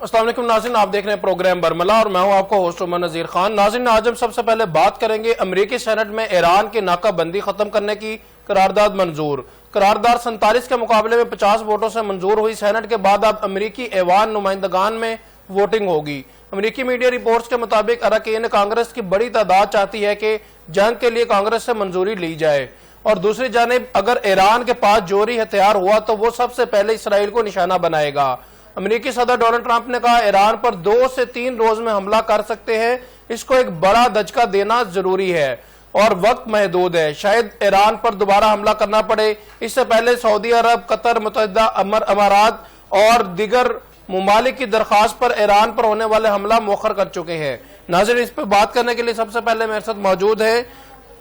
السلام علیکم ناظرین، آپ دیکھ رہے ہیں پروگرام برملا اور میں ہوں آپ کو ہوسٹ عمر نذیر خان۔ ناظرین، آج ہم سب سے پہلے بات کریں گے امریکی سینٹ میں ایران کی ناکہ بندی ختم کرنے کی قرارداد منظور۔ قرارداد 47 کے مقابلے میں 50 ووٹوں سے منظور ہوئی۔ سینٹ کے بعد اب امریکی ایوان نمائندگان میں ووٹنگ ہوگی۔ امریکی میڈیا رپورٹس کے مطابق اراکین کانگریس کی بڑی تعداد چاہتی ہے کہ جنگ کے لیے کانگریس سے منظوری لی جائے، اور دوسری جانب اگر ایران کے پاس جوہری ہتھیار ہوا تو وہ سب سے پہلے اسرائیل کو نشانہ بنائے گا۔ امریکی صدر ڈونلڈ ٹرمپ نے کہا ایران پر 2 سے 3 روز میں حملہ کر سکتے ہیں، اس کو ایک بڑا دھچکا دینا ضروری ہے اور وقت محدود ہے، شاید ایران پر دوبارہ حملہ کرنا پڑے۔ اس سے پہلے سعودی عرب، قطر، متحدہ امارات اور دیگر ممالک کی درخواست پر ایران پر ہونے والے حملہ مؤخر کر چکے ہیں۔ ناظرین، اس پہ بات کرنے کے لیے سب سے پہلے میرے ساتھ موجود ہے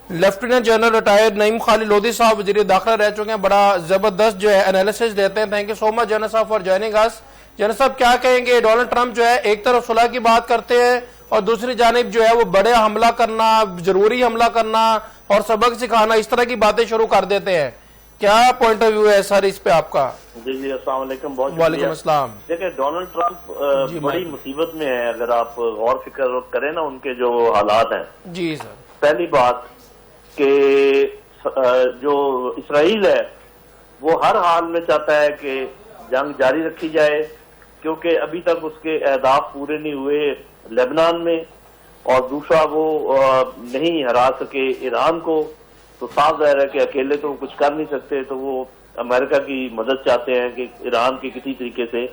لیفٹیننٹ جنرل ریٹائرڈ نعیم خالد لودھی صاحب، وزیر داخلہ رہ چکے ہیں، بڑا زبردست جو ہے انالیسس دیتے ہیں۔ Thank you so much general صاحب فار جوائننگ اس۔ جنرل صاحب، کیا کہیں گے؟ ڈونلڈ ٹرمپ جو ہے ایک طرف صلح کی بات کرتے ہیں اور دوسری جانب جو ہے وہ بڑے حملہ کرنا، ضروری حملہ کرنا اور سبق سکھانا، اس طرح کی باتیں شروع کر دیتے ہیں۔ کیا پوائنٹ آف ویو ہے سر اس پہ آپ کا؟ جی السلام علیکم، بہت وعلیکم السلام۔ دیکھیں، ڈونلڈ ٹرمپ بڑی مصیبت میں ہے اگر آپ غور فکر کریں نا ان کے جو حالات ہیں۔ جی سر، پہلی بات کہ جو اسرائیل ہے وہ ہر حال میں چاہتا ہے کہ جنگ جاری رکھی جائے، کیونکہ ابھی تک اس کے اہداف پورے نہیں ہوئے لبنان میں، اور دوسرا وہ نہیں ہرا سکے ایران کو، تو صاف ظاہر ہے کہ اکیلے تو کچھ کر نہیں سکتے، تو وہ امریکہ کی مدد چاہتے ہیں کہ ایران کے کسی طریقے سے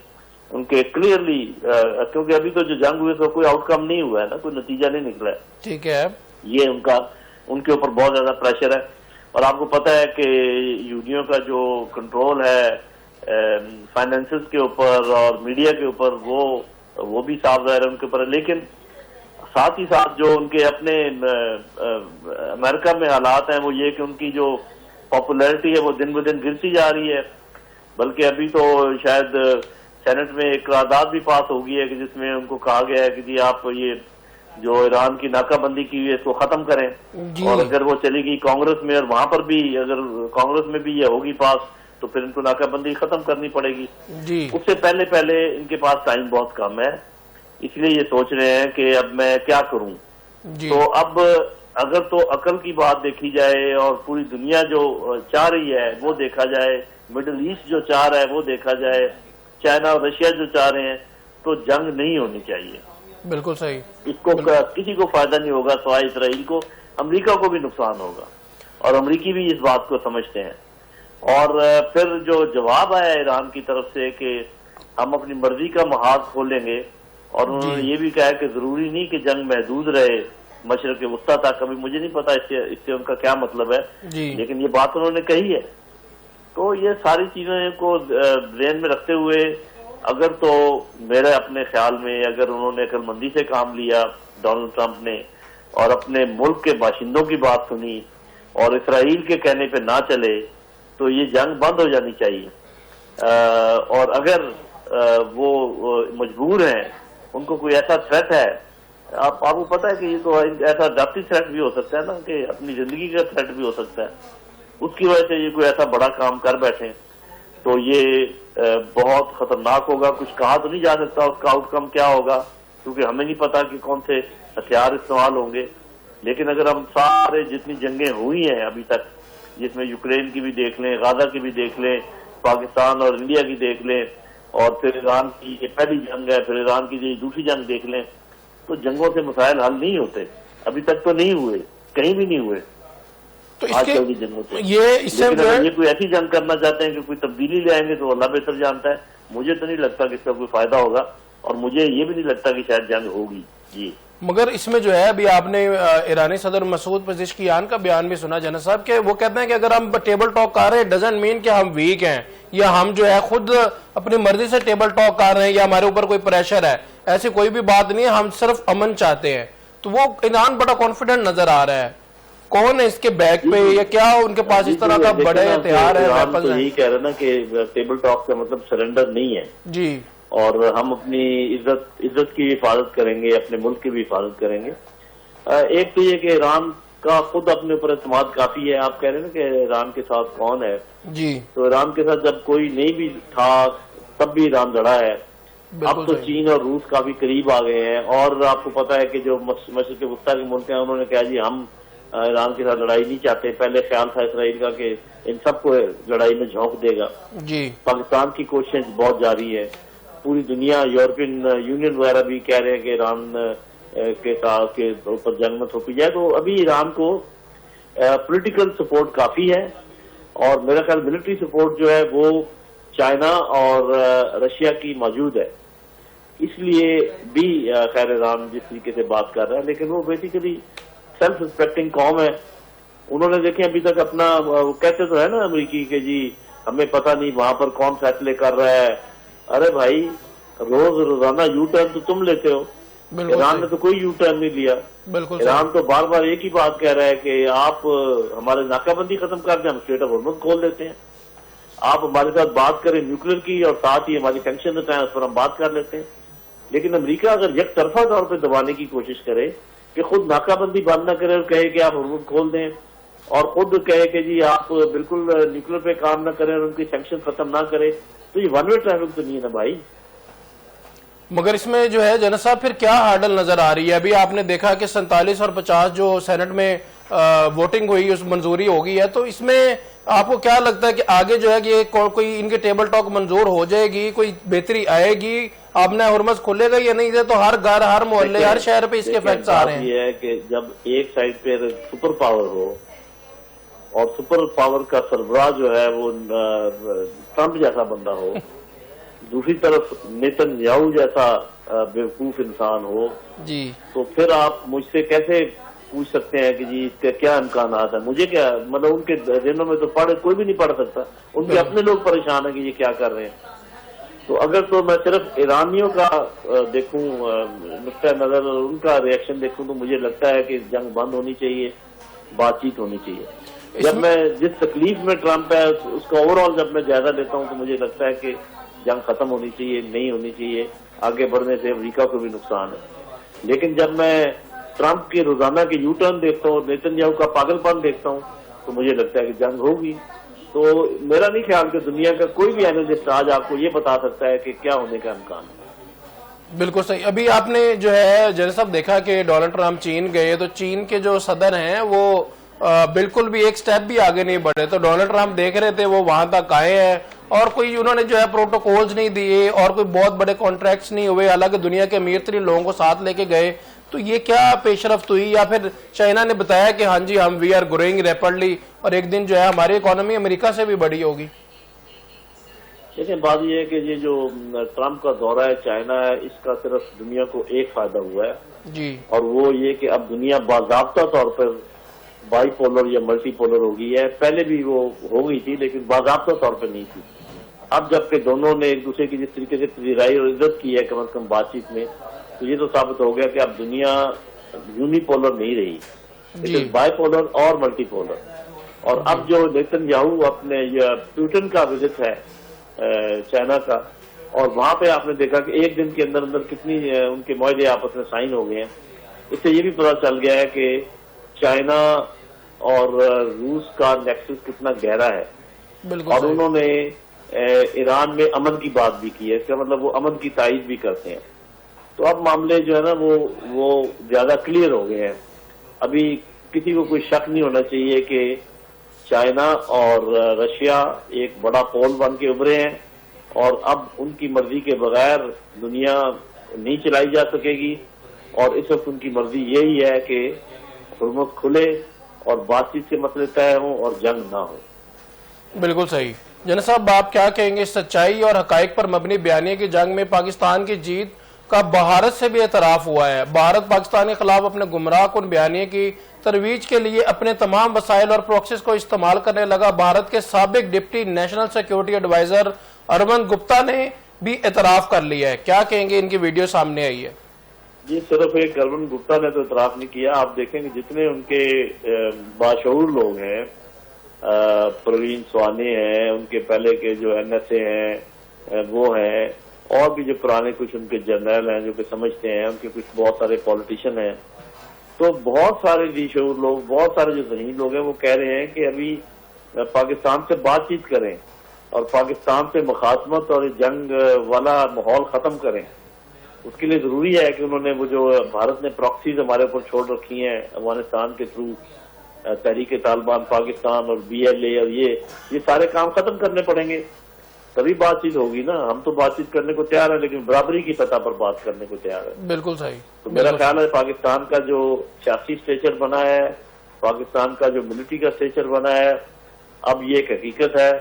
ان کے کلیئرلی، کیونکہ ابھی تو جو جنگ ہوئے تو کوئی آؤٹ کم نہیں ہوا ہے نا، کوئی نتیجہ نہیں نکلا ہے۔ ٹھیک ہے، یہ ان کے اوپر بہت زیادہ پریشر ہے، اور آپ کو پتہ ہے کہ یہودیوں کا جو کنٹرول ہے فائنینسز کے اوپر اور میڈیا کے اوپر، وہ بھی صاف ظاہر ہے ان کے اوپر ہے، لیکن ساتھ ہی ساتھ جو ان کے اپنے امریکہ میں حالات ہیں وہ یہ کہ ان کی جو پاپولیرٹی ہے وہ دن بدن گرتی جا رہی ہے، بلکہ ابھی تو شاید سینٹ میں ایک قرارداد بھی پاس ہو گئی ہے کہ جس میں ان کو کہا گیا ہے کہ جی آپ یہ جو ایران کی ناکہ بندی کی ہوئی ہے اس کو ختم کریں، اور اگر وہ چلی گئی کانگریس میں اور وہاں پر بھی اگر کانگریس میں بھی یہ ہوگی پاس تو پھر ان کو ناکہ بندی ختم کرنی پڑے گی۔ اس سے پہلے ان کے پاس ٹائم بہت کم ہے، اس لیے یہ سوچ رہے ہیں کہ اب میں کیا کروں۔ تو اب اگر تو عقل کی بات دیکھی جائے اور پوری دنیا جو چاہ رہی ہے وہ دیکھا جائے، مڈل ایسٹ جو چاہ رہا ہے وہ دیکھا جائے، چائنا اور رشیا جو چاہ رہے ہیں، تو جنگ نہیں ہونی چاہیے۔ بالکل صحیح۔ اس کو کسی کو فائدہ نہیں ہوگا سوائے اسرائیل کو، امریکہ کو بھی نقصان ہوگا، اور امریکی بھی اس بات کو سمجھتے ہیں۔ اور پھر جو جواب آیا ایران کی طرف سے کہ ہم اپنی مرضی کا محاذ کھولیں گے، اور انہوں نے یہ بھی کہا کہ ضروری نہیں کہ جنگ محدود رہے مشرق وسطیٰ تک، ابھی مجھے نہیں پتا اس سے ان کا کیا مطلب ہے، لیکن یہ بات انہوں نے کہی ہے۔ تو یہ ساری چیزیں کو ذہن میں رکھتے ہوئے اگر تو میرے اپنے خیال میں اگر انہوں نے عقل مندی سے کام لیا ڈونلڈ ٹرمپ نے، اور اپنے ملک کے باشندوں کی بات سنی اور اسرائیل کے کہنے پہ نہ چلے، تو یہ جنگ بند ہو جانی چاہیے۔ اور اگر وہ مجبور ہیں، ان کو کوئی ایسا تھریٹ ہے، آپ کو پتہ ہے کہ یہ تو ایسا ذاتی تھریٹ بھی ہو سکتا ہے نا، کہ اپنی زندگی کا تھریٹ بھی ہو سکتا ہے، اس کی وجہ سے یہ کوئی ایسا بڑا کام کر بیٹھیں تو یہ بہت خطرناک ہوگا۔ کچھ کہا تو نہیں جا سکتا اس کا آؤٹ کم کیا ہوگا، کیونکہ ہمیں نہیں پتا کہ کون سے ہتھیار استعمال ہوں گے، لیکن اگر ہم سارے جتنی جنگیں ہوئی ہیں ابھی تک، جس میں یوکرین کی بھی دیکھ لیں، غزہ کی بھی دیکھ لیں، پاکستان اور انڈیا کی دیکھ لیں، اور پھر ایران کی یہ پہلی جنگ ہے، پھر ایران کی یہ دوسری جنگ دیکھ لیں، تو جنگوں سے مسائل حل نہیں ہوتے، ابھی تک تو نہیں ہوئے، کہیں بھی نہیں ہوئے آج کل کی جنگوں سے۔ لیکن اگر یہ کوئی ایسی جنگ کرنا چاہتے ہیں کہ کوئی تبدیلی لے آئیں گے تو اللہ بہتر جانتا ہے، مجھے تو نہیں لگتا کہ اس کا کوئی فائدہ ہوگا، اور مجھے یہ بھی نہیں لگتا کہ شاید جنگ ہوگی۔ جی، مگر اس میں جو ہے ابھی آپ نے ایرانی صدر مسعود پزشکیان کا بیان بھی سنا جنرل صاحب، کہ وہ کہتے ہیں کہ اگر ہم ٹیبل ٹاک کر رہے ہیں ڈزنٹ مین کہ ہم ویک ہیں یا ہم جو ہے خود اپنی مرضی سے ٹیبل ٹاک کر رہے ہیں یا ہمارے اوپر کوئی پریشر ہے، ایسی کوئی بھی بات نہیں ہے، ہم صرف امن چاہتے ہیں۔ تو وہ ایران بڑا کانفیڈنٹ نظر آ رہا ہے، کون ہے اس کے بیک پہ، یا کیا ان کے پاس اس طرح کا بڑے ہتھیار ہے؟ تو یہی کہہ رہے نا کہ ٹیبل ٹاک کا مطلب سرنڈر نہیں ہے، جی، اور ہم اپنی عزت کی حفاظت کریں گے، اپنے ملک کی بھی حفاظت کریں گے۔ ایک تو یہ کہ ایران کا خود اپنے اوپر اعتماد کافی ہے۔ آپ کہہ رہے ہیں نا کہ ایران کے ساتھ کون ہے، جی، تو ایران کے ساتھ جب کوئی نہیں بھی تھا تب بھی ایران لڑا ہے، اب تو چین اور روس کافی قریب آ گئے ہیں، اور آپ کو پتا ہے کہ جو مشرق وسطیٰ کے ملک ہیں انہوں نے کہا جی ہم ایران کے ساتھ لڑائی نہیں چاہتے. پہلے خیال تھا اسرائیل کا کہ ان سب کو لڑائی میں جھونک دے گا. جی پاکستان کی کوشش بہت جاری ہے. پوری دنیا، یورپین یونین وغیرہ بھی کہہ رہے ہیں کہ ایران کے ساتھ کے اوپر جنگ میں تھوپی جائے. تو ابھی ایران کو پولیٹیکل سپورٹ کافی ہے، اور میرا خیال ملٹری سپورٹ جو ہے وہ چائنا اور رشیا کی موجود ہے. اس لیے بھی خیر ایران جس طریقے سے بات کر رہا ہے، لیکن وہ بیسیکلی سیلف ریسپیکٹنگ قوم ہے. انہوں نے دیکھیں ابھی تک اپنا، وہ کہتے تو ہے نا امریکی کہ جی ہمیں پتہ نہیں وہاں پر کون فیصلے کر رہا ہے. ارے بھائی روزانہ یو ٹرن تو تم لیتے ہو، ایران نے تو کوئی یو ٹرن نہیں لیا. ایران تو بار بار ایک ہی بات کہہ رہا ہے کہ آپ ہمارے ناکہ بندی ختم کر دیں، ہم اسٹریٹ آف ہارمز کھول دیتے ہیں. آپ ہمارے ساتھ بات کریں نیوکلیر کی، اور ساتھ ہی ہماری سینکشن ہٹائیں، اس پر ہم بات کر لیتے ہیں. لیکن امریکہ اگر یک طرفہ طور پہ دبانے کی کوشش کرے کہ خود ناکہ بندی بند نہ کرے اور کہے کہ آپ ہارمز کھول دیں، اور خود کہے کہ جی آپ بالکل نیوکلیر پہ کام نہ کریں اور ان کی سینکشن ختم نہ کرے، تو یہ ون وے ٹریفک تو نہیں ہے نا بھائی. مگر اس میں جو ہے جنرل صاحب پھر کیا ہارڈل نظر آ رہی ہے؟ ابھی آپ نے دیکھا کہ 47 اور 50 جو سینٹ میں ووٹنگ ہوئی، اس منظوری ہو گئی ہے. تو اس میں آپ کو کیا لگتا ہے کہ آگے جو ہے کہ کوئی ان کے ٹیبل ٹاک منظور ہو جائے گی، کوئی بہتری آئے گی، آپ نے ہرمز کھولے گا یا نہیں؟ تو ہر گھر، ہر محلے، ہر شہر پہ اس کے افیکٹس آ رہے ہیں. یہ ہے کہ جب ایک سائڈ پہ سپر پاور ہو اور سپر پاور کا سربراہ جو ہے وہ ٹرمپ جیسا بندہ ہو، دوسری طرف نیتن یاہو جیسا بیوقوف انسان ہو، جی تو پھر آپ مجھ سے کیسے پوچھ سکتے ہیں کہ جی اس کے کیا امکانات ہیں؟ مجھے کیا مطلب، ان کے ذہنوں میں تو کوئی بھی نہیں پڑھ سکتا. ان کے اپنے لوگ پریشان ہیں کہ یہ کیا کر رہے ہیں. تو اگر تو میں صرف ایرانیوں کا دیکھوں نقطۂ نظر، ان کا ریئیکشن دیکھوں، تو مجھے لگتا ہے کہ جنگ بند ہونی چاہیے، بات چیت ہونی چاہیے. جب میں جس تکلیف میں ٹرمپ ہے اس کا اوور آل جب میں جائزہ لیتا ہوں، تو مجھے لگتا ہے کہ جنگ ختم ہونی چاہیے، نہیں ہونی چاہیے. آگے بڑھنے سے امریکہ کو بھی نقصان ہے. لیکن جب میں ٹرمپ کے روزانہ کے یو ٹرن دیکھتا ہوں، نیتن یاہو کا پاگل پن دیکھتا ہوں، تو مجھے لگتا ہے کہ جنگ ہوگی. تو میرا نہیں خیال کہ دنیا کا کوئی بھی اینالسٹ آج آپ کو یہ بتا سکتا ہے کہ کیا ہونے کا امکان ہے. بالکل صحیح. ابھی آپ نے جو ہے جنرل صاحب دیکھا کہ ڈونلڈ ٹرمپ چین گئے، تو چین کے جو صدر ہیں وہ بالکل بھی ایک سٹیپ بھی آگے نہیں بڑھے. تو ڈونلڈ ٹرمپ دیکھ رہے تھے وہ وہاں تک آئے ہیں، اور کوئی انہوں نے جو ہے پروٹوکولز نہیں دیے، اور کوئی بہت بڑے کانٹریکٹس نہیں ہوئے، حالانکہ دنیا کے امیر ترین لوگوں کو ساتھ لے کے گئے. تو یہ کیا پیش رفت ہوئی؟ یا پھر چائنا نے بتایا کہ ہاں جی ہم وی آر گروئنگ ریپڈلی، اور ایک دن جو ہے ہماری اکانومی امریکہ سے بھی بڑی ہوگی؟ لیکن بات یہ ہے کہ یہ جو ٹرمپ کا دورہ ہے چائنا ہے، اس کا صرف دنیا کو ایک فائدہ ہوا ہے جی، اور وہ یہ کہ اب دنیا باضابطہ طور پر بائی پولر یا ملٹی پولر ہو گئی ہے. پہلے بھی وہ ہو گئی تھی لیکن باضابطہ طور پر نہیں تھی. اب جبکہ دونوں نے ایک دوسرے کی جس طریقے سے پذیرائی اور عزت کی ہے کم از کم بات چیت میں، تو یہ تو ثابت ہو گیا کہ اب دنیا یونی پولر نہیں رہی، لیکن بائی پولر اور ملٹی پولر. اور اب جو نیتن یاہو اپنے پیوٹن کا وزٹ ہے چائنا کا، اور وہاں پہ آپ نے دیکھا کہ ایک دن کے اندر اندر کتنی ان کے معاہدے آپس میں سائن ہو گئے ہیں. اس سے یہ بھی پتہ چل گیا ہے کہ چائنا اور روس کا نیکسس کتنا گہرا ہے. اور انہوں نے ایران میں امن کی بات بھی کی ہے، اس کا مطلب وہ امن کی تائید بھی کرتے ہیں. تو اب معاملے جو ہے نا وہ زیادہ کلیئر ہو گئے ہیں. ابھی کسی کو کوئی شک نہیں ہونا چاہیے کہ چائنا اور رشیا ایک بڑا پول بن کے ابھرے ہیں، اور اب ان کی مرضی کے بغیر دنیا نہیں چلائی جا سکے گی. اور اس وقت ان کی مرضی یہی ہے کہ حرمت کھلے اور بات چیت کے مسئلے طے ہوں اور جنگ نہ ہو. بالکل صحیح. جنرل صاحب آپ کیا کہیں گے سچائی اور حقائق پر مبنی بیانیے کی جنگ میں پاکستان کی جیت کا بھارت سے بھی اعتراف ہوا ہے؟ بھارت پاکستان کے خلاف اپنے گمراہ کن بیانیے کی ترویج کے لیے اپنے تمام وسائل اور پروکسز کو استعمال کرنے لگا. بھارت کے سابق deputy national security adviser Arvind Gupta نے بھی اعتراف کر لیا ہے. کیا کہیں گے؟ ان کی ویڈیو سامنے آئی ہے. جی صرف ایک ارمند گپتا نے تو اعتراف نہیں کیا. آپ دیکھیں کہ جتنے ان کے باشعور لوگ ہیں، پروین سوانے ہیں، ان کے پہلے کے جو این ایس اے ہیں وہ ہیں، اور بھی جو پرانے کچھ ان کے جنرل ہیں جو کہ سمجھتے ہیں، ان کے کچھ بہت سارے پولیٹیشین ہیں، تو بہت سارے جی شعور لوگ، بہت سارے جو ذہین لوگ ہیں وہ کہہ رہے ہیں کہ ابھی پاکستان سے بات چیت کریں. اور پاکستان سے مخاصمت اور جنگ والا ماحول ختم کریں. اس کے لیے ضروری ہے کہ انہوں نے وہ جو بھارت نے پراکسیز ہمارے اوپر چھوڑ رکھی ہیں افغانستان کے تھرو، تحریک طالبان پاکستان اور BLA، اور یہ سارے کام ختم کرنے پڑیں گے، تبھی بات چیت ہوگی نا. ہم تو بات چیت کرنے کو تیار ہیں لیکن برابری کی سطح پر بات کرنے کو تیار ہے. بالکل صحیح. تو میرا خیال ہے پاکستان کا جو سیاسی اسٹیچر بنا ہے، پاکستان کا جو ملٹری کا اسٹیچر بنا ہے، اب یہ ایک حقیقت ہے.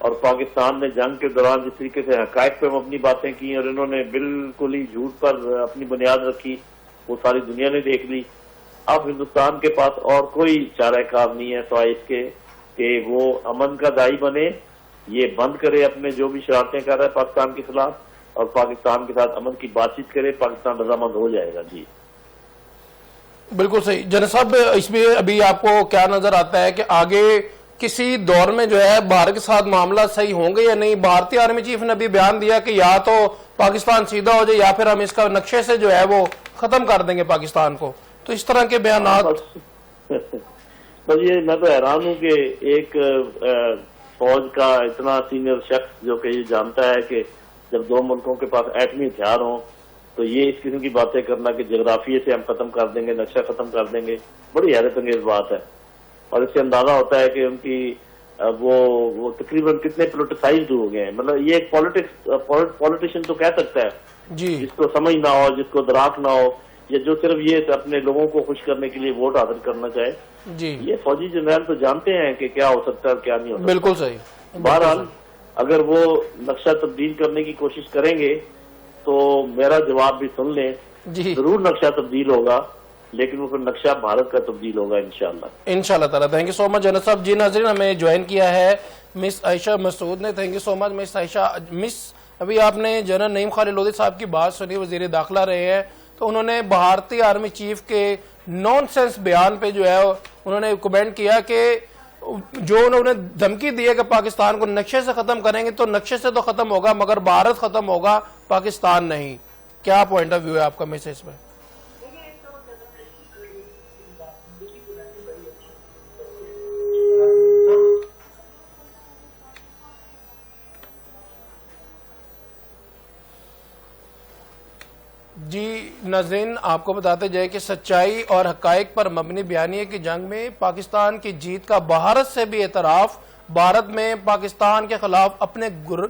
اور پاکستان نے جنگ کے دوران جس طریقے سے حقائق پہ مبنی باتیں کی اور انہوں نے بالکل ہی جھوٹ پر اپنی بنیاد رکھی، وہ ساری دنیا نے دیکھ لی. اب ہندوستان کے پاس اور کوئی چارہ کار نہیں ہے سوائے اس کے کہ وہ امن کا داعی بنے، یہ بند کرے اپنے جو بھی شرارتیں کر رہا ہے پاکستان کے خلاف، اور پاکستان کے ساتھ امن کی بات چیت کرے. پاکستان رضامند ہو جائے گا. جی بالکل صحیح. جنرل صاحب، اس میں ابھی آپ کو کیا نظر آتا ہے کہ آگے کسی دور میں جو ہے بھارت کے ساتھ معاملہ صحیح ہوں گے یا نہیں؟ بھارتی آرمی چیف نے بھی بیان دیا کہ یا تو پاکستان سیدھا ہو جائے یا پھر ہم اس کا نقشے سے جو ہے وہ ختم کر دیں گے پاکستان کو. تو اس طرح کے بیانات بس یہ میں تو حیران ہوں کہ ایک فوج کا اتنا سینئر شخص جو کہ یہ جانتا ہے کہ جب دو ملکوں کے پاس ایٹمی ہتھیار ہوں تو یہ اس قسم کی باتیں کرنا کہ جغرافیے سے ہم ختم کر دیں گے، نقشہ ختم کر دیں گے، بڑی حیرت انگیز بات ہے. اور اس سے اندازہ ہوتا ہے کہ ان کی وہ تقریباً کتنے پولیٹیسائزڈ ہو گئے ہیں. مطلب یہ ایک پولیٹیشین تو کہہ سکتا ہے جی، جس کو سمجھ نہ ہو، جس کو دراک نہ ہو، یا جو صرف یہ اپنے لوگوں کو خوش کرنے کے لیے ووٹ حاصل کرنا چاہے. جی یہ فوجی جنرل تو جانتے ہیں کہ کیا ہو سکتا ہے اور کیا نہیں ہو سکتا. بالکل صحیح. بہرحال اگر وہ نقشہ تبدیل کرنے کی کوشش کریں گے تو میرا جواب بھی سن لیں، جی ضرور نقشہ تبدیل ہوگا لیکن وہ پھر نقشہ بھارت کا تبدیل ہوگا انشاءاللہ. انشاءاللہ تعالیٰ. Thank you so much general صاحب. جی ناظرین، ہمیں جوائن کیا ہے مس عائشہ مسعود نے. تھینک یو سو مچ مس عائشہ. ابھی آپ نے جنرل نعیم خالد لودھی صاحب کی بات سنی، وزیر داخلہ رہے ہیں، تو انہوں نے بھارتی آرمی چیف کے نان سینس بیان پہ جو ہے انہوں نے کمنٹ کیا کہ جو انہوں نے دھمکی دی ہے کہ پاکستان کو نقشے سے ختم کریں گے تو نقشے سے تو ختم ہوگا مگر بھارت ختم ہوگا، پاکستان نہیں. کیا پوائنٹ آف ویو ہے آپ کا میسج میں؟ جی ناظرین، آپ کو بتاتے جائے کہ سچائی اور حقائق پر مبنی بیانیے کی جنگ میں پاکستان کی جیت کا بھارت سے بھی اعتراف. بھارت میں پاکستان کے خلاف اپنے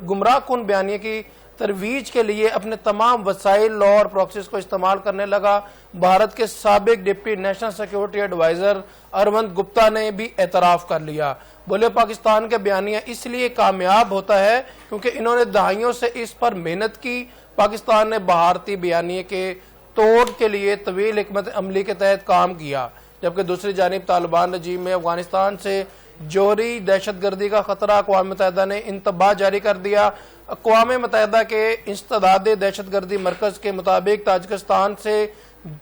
گمراہ کن بیانیے کی ترویج کے لیے اپنے تمام وسائل، لا اور پراکسیز کو استعمال کرنے لگا. بھارت کے سابق deputy national security adviser Arvind Gupta نے بھی اعتراف کر لیا. بولے پاکستان کا بیانیہ اس لیے کامیاب ہوتا ہے کیونکہ انہوں نے دہائیوں سے اس پر محنت کی. پاکستان نے بھارتی بیانیے کے توڑ کے لیے طویل حکمت عملی کے تحت کام کیا، جبکہ دوسری جانب طالبان رجیم میں افغانستان سے جوہری دہشت گردی کا خطرہ اقوام متحدہ نے انتباہ جاری کر دیا. اقوام متحدہ کے انسداد دہشت گردی مرکز کے مطابق تاجکستان سے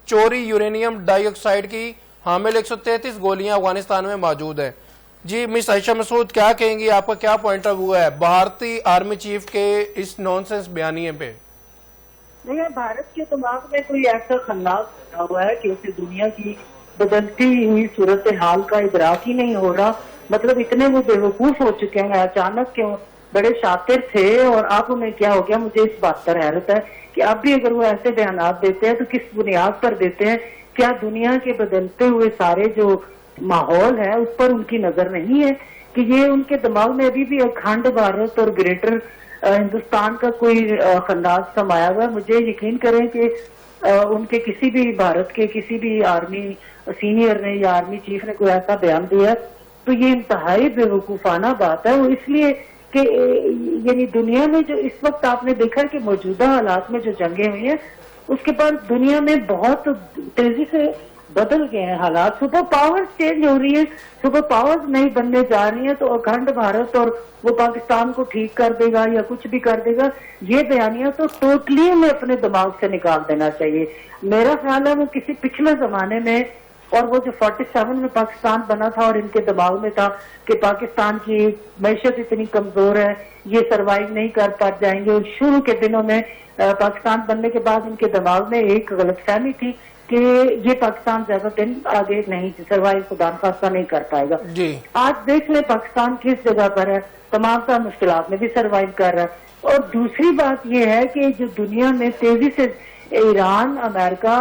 چوری یورینیم ڈائی آکسائیڈ کی حامل 133 گولیاں افغانستان میں موجود ہیں. جی مس عائشہ مسعود، کیا کہیں گی؟ آپ کا کیا پوائنٹ آف ویو ہے بھارتی آرمی چیف کے اس نان سینس بیانیے پہ؟ نہیں، بھارت کے دماغ میں کوئی ایسا خلاق بنا ہوا ہے کہ اسے دنیا کی بدلتی ہوئی صورتحال کا ادراک ہی نہیں ہو رہا. مطلب اتنے وہ بے وقوف ہو چکے ہیں، اچانک کے بڑے شاطر تھے اور اب انہیں کیا ہو گیا. مجھے اس بات پر حیرت ہے کہ اب بھی اگر وہ ایسے بیانات دیتے ہیں تو کس بنیاد پر دیتے ہیں؟ کیا دنیا کے بدلتے ہوئے سارے جو ماحول ہے اس پر ان کی نظر نہیں ہے کہ یہ ان کے دماغ میں ابھی بھی اکھنڈ بھارت اور گریٹر ہندوستان کا کوئی خنداز سمایا ہوا ہے؟ مجھے یقین کریں کہ ان کے کسی بھی بھارت کے کسی بھی آرمی سینئر نے یا آرمی چیف نے کوئی ایسا بیان دیا تو یہ انتہائی بے وقوفانہ بات ہے. وہ اس لیے کہ یعنی دنیا میں جو اس وقت آپ نے دیکھا کہ موجودہ حالات میں جو جنگیں ہوئی ہیں اس کے بعد دنیا میں بہت تیزی سے بدل گئے ہیں حالات. سپر پاورز چینج ہو رہی ہیں، سپر پاورز نہیں بننے جا رہی ہیں تو اکھنڈ بھارت اور وہ پاکستان کو ٹھیک کر دے گا یا کچھ بھی کر دے گا، یہ بیانیہ تو ٹوٹلی ہمیں اپنے دماغ سے نکال دینا چاہیے. میرا خیال ہے وہ کسی پچھلے زمانے میں، اور وہ جو 47 میں پاکستان بنا تھا اور ان کے دماغ میں تھا کہ پاکستان کی معیشت اتنی کمزور ہے، یہ سروائیو نہیں کر پا جائیں گے. اور شروع کے دنوں میں پاکستان بننے کے بعد ان کے دماغ میں ایک غلط فہمی تھی کہ یہ پاکستان زیادہ دن آگے نہیں سروائیو خدا نخواستہ نہیں کر پائے گا. آج دیکھ لیں پاکستان کس جگہ پر ہے, تمام تر مشکلات میں بھی سروائیو کر رہا ہے. اور دوسری بات یہ ہے کہ جو دنیا میں تیزی سے ایران امریکہ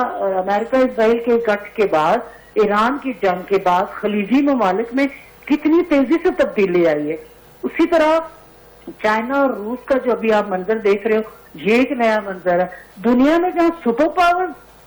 اسرائیل کے گٹھ کے بعد, ایران کی جنگ کے بعد خلیجی ممالک میں کتنی تیزی سے تبدیلی آئی ہے. اسی طرح چائنا اور روس کا جو ابھی آپ منظر دیکھ رہے ہو, یہ ایک نیا منظر ہے. دنیا میں جہاں سپر پاور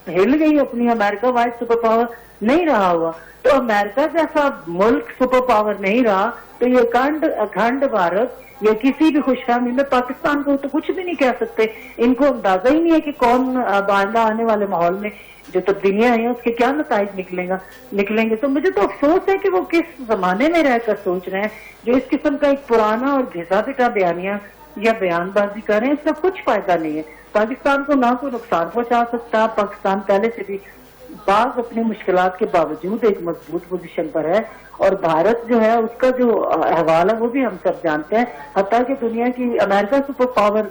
ہل گئی اپنی, امریکہ وائز سپر پاور نہیں رہا ہوا, تو امریکہ جیسا ملک سپر پاور نہیں رہا, تو یہ اکھنڈ بھارت یا کسی بھی خوش فہمی میں پاکستان کو تو کچھ بھی نہیں کہہ سکتے. ان کو اندازہ ہی نہیں ہے کہ کون آئندہ آنے والے ماحول میں جو تبدیلیاں ہیں اس کے کیا نتائج نکلیں گے. تو مجھے تو افسوس ہے کہ وہ کس زمانے میں رہ کر سوچ رہے ہیں, جو اس قسم کا ایک پرانا اور گھسا پٹا بیانیہ یا بیان بازی کر رہے ہیں. اس کا کچھ فائدہ نہیں ہے. پاکستان کو نہ کوئی نقصان پہنچا سکتا. پاکستان پہلے سے بھی بعض اپنی مشکلات کے باوجود ایک مضبوط پوزیشن پر ہے, اور بھارت جو ہے اس کا جو احوال ہے وہ بھی ہم سب جانتے ہیں. حتیٰ کہ دنیا کی امریکہ سپر پاور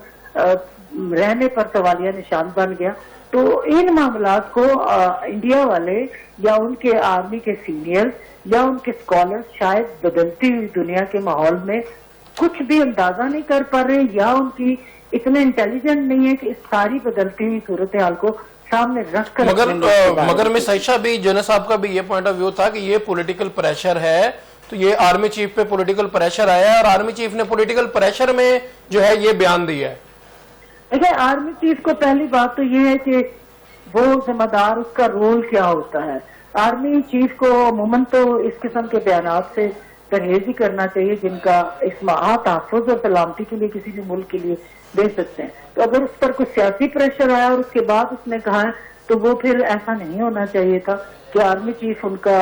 رہنے پر سوالیہ نشان بن گیا. تو ان معاملات کو انڈیا والے یا ان کے آرمی کے سینئر یا ان کے اسکالر شاید بدلتی ہوئی دنیا کے ماحول میں کچھ بھی اندازہ نہیں کر پا رہے, یا ان کی اتنے انٹیلیجنٹ نہیں ہے کہ اس ساری بدلتی ہوئی صورتحال کو سامنے رکھ کر. مگر مس عائشہ بھی جنید صاحب کا بھی یہ پوائنٹ آف ویو تھا کہ یہ پولیٹیکل پریشر ہے, تو یہ آرمی چیف پہ پولیٹیکل پریشر آیا ہے, اور آرمی چیف نے پولیٹیکل پریشر میں جو ہے یہ بیان دیا ہے. دیکھیں, آرمی چیف کو پہلی بات تو یہ ہے کہ وہ ذمہ دار, اس کا رول کیا ہوتا ہے. آرمی چیف کو عموماً تو اس قسم کے بیانات سے پرہیز ہی کرنا چاہیے جن کا تحفظ اور سلامتی کے لیے کسی بھی ملک کے لیے دے سکتے ہیں. تو اگر اس پر کوئی سیاسی پریشر آیا اور اس کے بعد اس نے کہا ہے, تو وہ پھر ایسا نہیں ہونا چاہیے تھا کہ آرمی چیف ان کا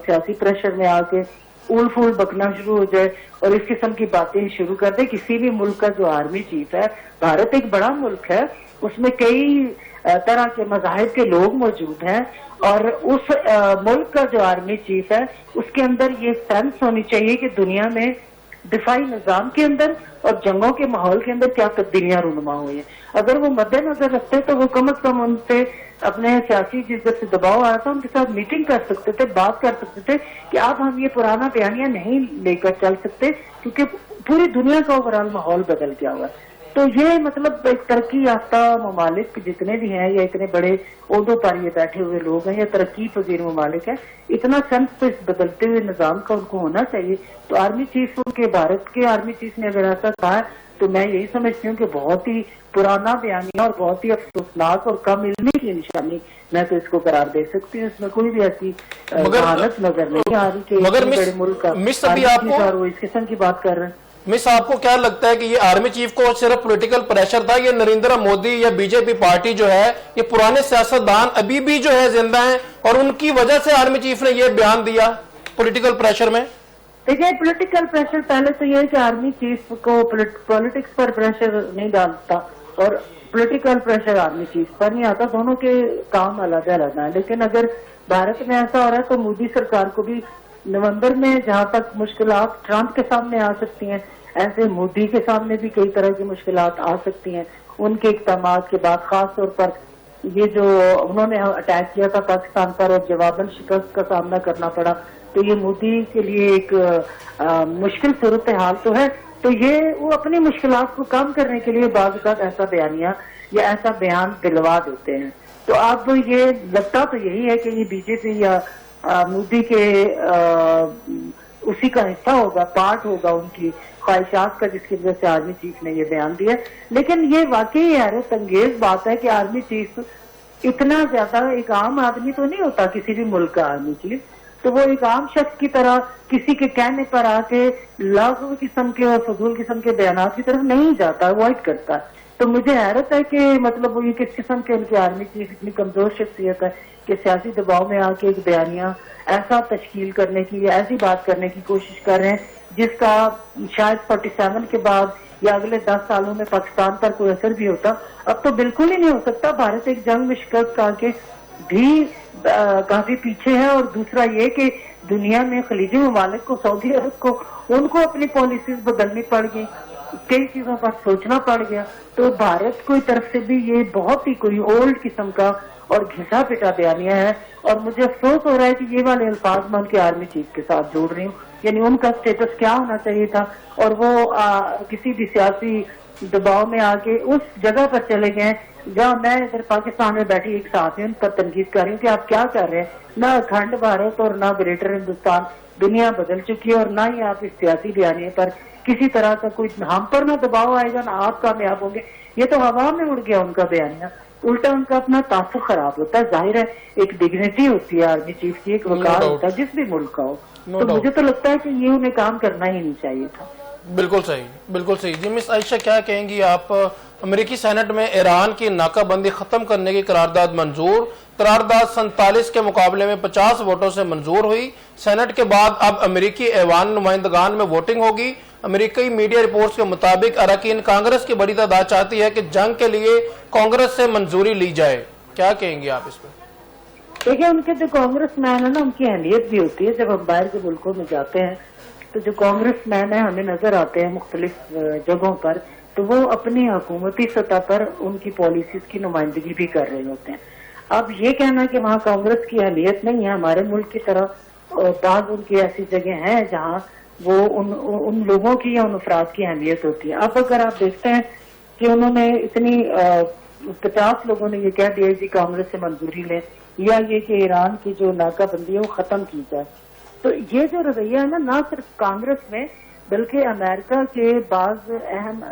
سیاسی پریشر میں آ کے اول پھول بکنا شروع ہو جائے اور اس قسم کی باتیں شروع کر دے. کسی بھی ملک کا جو آرمی چیف ہے, بھارت ایک بڑا ملک ہے, اس میں کئی طرح کے مذاہب کے لوگ موجود ہیں, اور اس ملک کا جو آرمی چیف ہے اس کے اندر یہ سینس ہونی چاہیے کہ دنیا میں دفاعی نظام کے اندر اور جنگوں کے ماحول کے اندر کیا تبدیلیاں رونما ہوئی ہیں. اگر وہ مد نظر رکھتے تو وہ کم از کم ان سے اپنے سیاسی جس سے دباؤ آیا تھا ان کے ساتھ میٹنگ کر سکتے تھے, بات کر سکتے تھے کہ اب ہم یہ پرانا بیانیہ نہیں لے کر چل سکتے کیونکہ پوری دنیا کا اوورال ماحول بدل گیا ہوا ہے. تو یہ مطلب ایک ترقی یافتہ ممالک جتنے بھی ہیں یا اتنے بڑے عہدوں پر یہ بیٹھے ہوئے لوگ ہیں یا ترقی پذیر ممالک ہیں, اتنا سینس تو اس بدلتے ہوئے نظام کا ان کو ہونا چاہیے. تو آرمی چیف کے بھارت کے آرمی چیف نے اگر ایسا کہا تو میں یہی سمجھتی ہوں کہ بہت ہی پرانا بیانیہ اور بہت ہی افسوسناک اور کم علمی کی نشانی میں تو اس کو قرار دے سکتی ہوں. اس میں کوئی بھی ایسی ذہانت نظر نہیں آ رہی کہ بڑے ملک کا وہ اس قسم کی بات کر رہے ہیں. مس, آپ کو کیا لگتا ہے کہ یہ آرمی چیف کو صرف پولیٹیکل پریشر تھا, یہ نریندر مودی یا بی جے پی پارٹی جو ہے یہ پرانے سیاستدان ابھی بھی جو ہے زندہ ہیں اور ان کی وجہ سے آرمی چیف نے یہ بیان دیا پولیٹیکل پریشر میں؟ دیکھیں, پولیٹیکل پریشر پہلے تو یہ ہے کہ آرمی چیف کو پولیٹکس پر پریشر نہیں ڈالتا اور پولیٹیکل پریشر آرمی چیف پر نہیں آتا, دونوں کے کام الگ الگ ہیں. لیکن اگر بھارت میں ایسا ہو رہا ہے تو مودی سرکار کو بھی نومبر میں جہاں تک مشکلات ٹرمپ کے سامنے آ سکتی ہیں, ایسے مودی کے سامنے بھی کئی طرح کی مشکلات آ سکتی ہیں. ان کے اقدامات کے بعد خاص طور پر یہ جو انہوں نے اٹیک کیا تھا پاکستان پر اور جواباً شکست کا سامنا کرنا پڑا, تو یہ مودی کے لیے ایک مشکل صورتحال تو ہے. تو یہ وہ اپنی مشکلات کو کم کرنے کے لیے بعض اوقات ایسا بیانیہ یا ایسا بیان دلوا دیتے ہیں. تو اب یہ لگتا تو یہی ہے کہ یہ بی جے پی یا مودی کے اسی کا حصہ ہوگا, پارٹ ہوگا ان کی خواہشات کا, جس کی وجہ سے آرمی چیف نے یہ بیان دیا. لیکن یہ واقعی حیرت انگیز بات ہے کہ آرمی چیف اتنا زیادہ ایک عام آدمی تو نہیں ہوتا کسی بھی ملک کا آرمی چیف, تو وہ ایک عام شخص کی طرح کسی کے کہنے پر آ کے لازم قسم کے اور فضول قسم کے بیانات کی طرف نہیں جاتا, اوائڈ کرتا. تو مجھے حیرت ہے کہ مطلب وہ یہ کس قسم کے ان کے آرمی چیف اتنی کمزور شخصیت ہے کہ سیاسی دباؤ میں آ کے ایک بیانیہ ایسا تشکیل کرنے کی یا ایسی بات کرنے کی کوشش کر رہے ہیں جس کا شاید 47 کے بعد یا اگلے 10 سالوں میں پاکستان پر کوئی اثر بھی ہوتا. اب تو بالکل ہی نہیں ہو سکتا. بھارت ایک جنگ میں شکست کھا کے بھی کافی پیچھے ہے, اور دوسرا یہ کہ دنیا میں خلیجی ممالک کو, سعودی عرب کو, ان کو اپنی پالیسیز بدلنی پڑ گئی. کئی چیزوں پر سوچنا پڑ گیا. تو بھارت کی طرف سے بھی یہ بہت ہی کوئی اولڈ قسم کا اور گھسا پٹا بیانیہ ہے, اور مجھے افسوس ہو رہا ہے کہ یہ والے الفاظ میں ان کے آرمی چیف کے ساتھ جوڑ رہی ہوں. یعنی ان کا اسٹیٹس کیا ہونا چاہیے تھا, اور وہ کسی بھی سیاسی دباؤ میں آ کے اس جگہ پر چلے گئے جہاں میں ادھر پاکستان میں بیٹھی ایک ساتھی ان پر تنقید کر رہی ہوں کہ آپ کیا کر رہے ہیں. نہ اکھنڈ بھارت اور نہ گریٹر ہندوستان, دنیا بدل چکی ہے, اور نہ ہی آپ اس سیاسی بیانیے پر کسی طرح کا کوئی ہم پر نہ دباؤ آئے گا نہ آپ کامیاب ہوں گے. یہ تو ہوا میں اڑ گیا ان کا بیانیہ, الٹا ان کا اپنا تعصب خراب ہوتا ہے. ظاہر ہے ایک ڈگنیٹی ہوتی ہے آرمی چیف کی, ایک وقار ہوتا ہے جس بھی ملک کا ہو. تو مجھے تو لگتا ہے کہ یہ انہیں کام کرنا ہی نہیں چاہیے تھا. بالکل صحیح, بالکل صحیح. جی مس عائشہ, کیا کہیں گی آپ؟ امریکی سینٹ میں ایران کی ناکہ بندی ختم کرنے کی قرارداد منظور. قرارداد 47 کے مقابلے میں 50 ووٹوں سے منظور ہوئی. سینٹ کے بعد اب امریکی ایوان نمائندگان میں ووٹنگ ہوگی. امریکی میڈیا رپورٹس کے مطابق اراکین کانگریس کی بڑی تعداد چاہتی ہے کہ جنگ کے لیے کانگریس سے منظوری لی جائے. کیا کہیں گی آپ اس پہ؟ دیکھیں, ان کے جو کانگریس مین ہے نا, ان کی اہمیت بھی ہوتی ہے. جب ہم باہر کے ملکوں میں جاتے ہیں تو جو کانگریس مین ہیں ہمیں نظر آتے ہیں مختلف جگہوں پر, تو وہ اپنی حکومتی سطح پر ان کی پالیسیز کی نمائندگی بھی کر رہے ہوتے ہیں. اب یہ کہنا کہ وہاں کانگریس کی اہمیت نہیں ہے, ہمارے ملک کی طرح بعض ان کی ایسی جگہ ہیں جہاں وہ ان لوگوں کی یا ان افراد کی اہمیت ہوتی ہے. اب اگر آپ دیکھتے ہیں کہ انہوں نے اتنی 50 لوگوں نے یہ کہہ دیا کہ کانگریس سے منظوری لیں, یا یہ کہ ایران کی جو ناکہ بندی ہے وہ ختم کی جائے, تو یہ جو رویہ ہے نا, نہ صرف کانگریس میں بلکہ امریکہ کے بعض اہم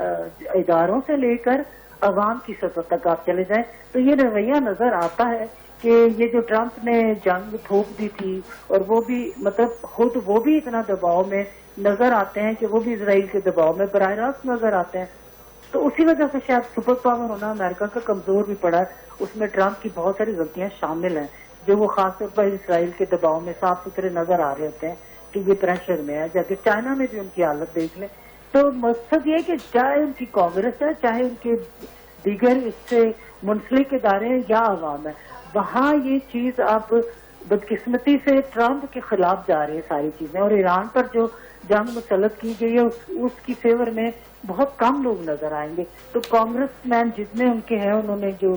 اداروں سے لے کر عوام کی سطح تک آپ چلے جائیں تو یہ رویہ نظر آتا ہے کہ یہ جو ٹرمپ نے جنگ تھوپ دی تھی, اور وہ بھی مطلب خود وہ بھی اتنا دباؤ میں نظر آتے ہیں کہ وہ بھی اسرائیل کے دباؤ میں براہ راست نظر آتے ہیں. تو اسی وجہ سے شاید سپر پاور ہونا امریکہ کا کمزور بھی پڑا ہے. اس میں ٹرمپ کی بہت ساری غلطیاں شامل ہیں جو وہ خاص طور پر اسرائیل کے دباؤ میں صاف ستھرے نظر آ رہے ہوتے ہیں کہ یہ پریشر میں ہے. جبکہ چائنا میں بھی ان کی حالت دیکھ لیں تو مقصد یہ کہ چاہے ان کی کانگریس ہے, چاہے ان کے دیگر اس سے منسلک ادارے ہیں یا عوام ہے, وہاں یہ چیز اب بدقسمتی سے ٹرمپ کے خلاف جا رہی ہے ساری چیزیں. اور ایران پر جو جنگ مسلط کی گئی ہے اس کی فیور میں بہت کم لوگ نظر آئیں گے. تو کانگریس مین جتنے ان کے ہیں انہوں نے جو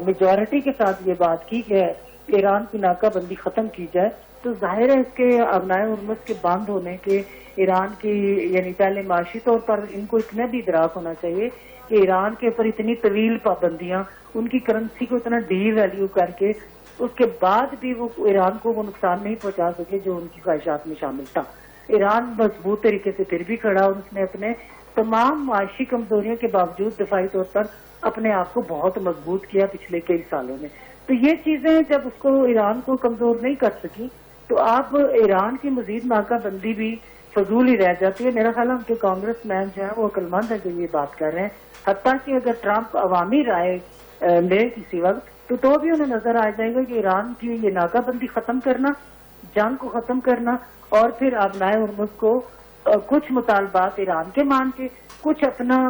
میجورٹی کے ساتھ یہ بات کی کہ ایران کی ناکہ بندی ختم کی جائے, تو ظاہر ہے اس کے ابنائے ہرمز کے بند ہونے کے ایران کی, یعنی پہلے معاشی طور پر ان کو اتنا بھی ادراک ہونا چاہیے کہ ایران کے اوپر اتنی طویل پابندیاں, ان کی کرنسی کو اتنا ڈی ویلیو کر کے اس کے بعد بھی وہ ایران کو وہ نقصان نہیں پہنچا سکے جو ان کی خواہشات میں شامل تھا. ایران مضبوط طریقے سے پھر بھی کھڑا, اور اس نے اپنے تمام معاشی کمزوریوں کے باوجود دفاعی طور پر اپنے آپ کو بہت مضبوط کیا پچھلے کئی سالوں میں. تو یہ چیزیں جب اس کو ایران کو کمزور نہیں کر سکی تو اب ایران کی مزید ناکہ بندی بھی فضول ہی رہ جاتی ہے. میرا خیال ہے ان کے کانگریس مین جو ہیں وہ عقل مند ہیں جو یہ بات کر رہے ہیں. حتیٰ کہ اگر ٹرمپ عوامی رائے لے کسی وقت تو بھی انہیں نظر آ جائے گا کہ ایران کی یہ ناکہ بندی ختم کرنا, جنگ کو ختم کرنا, اور پھر ابنائے ہرمز کو کچھ مطالبات ایران کے مان کے, کچھ اپنا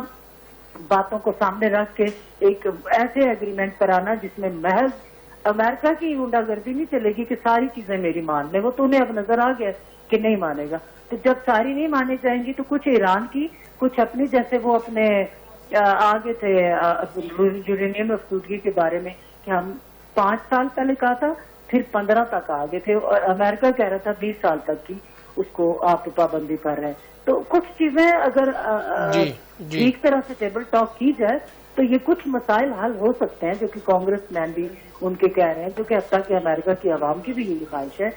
باتوں کو سامنے رکھ کے ایک ایسے ایگریمنٹ پر آنا جس میں محض امریکہ کی گنڈا گردی نہیں چلے گی کہ ساری چیزیں میری مان لیں. وہ تو انہیں اب نظر آ گیا کہ نہیں مانے گا. تو جب ساری نہیں مانے جائیں گی تو کچھ ایران کی, کچھ اپنی, جیسے وہ اپنے آگے تھے یورینیم افسودگی کے بارے میں کہ ہم 5 سال پہلے کہا تھا, پھر 15 تک آگے تھے, اور امریکہ کہہ رہا تھا 20 سال تک کی اس کو آپ پابندی کر رہے ہیں. تو کچھ چیزیں اگر ٹھیک طرح سے ٹیبل ٹاک کی جائے تو یہ کچھ مسائل حل ہو سکتے ہیں, جو کہ کانگریس مین بھی ان کے کہہ رہے ہیں, جو کہ حتیٰ کہ امریکہ کی عوام کی بھی یہی خواہش ہے.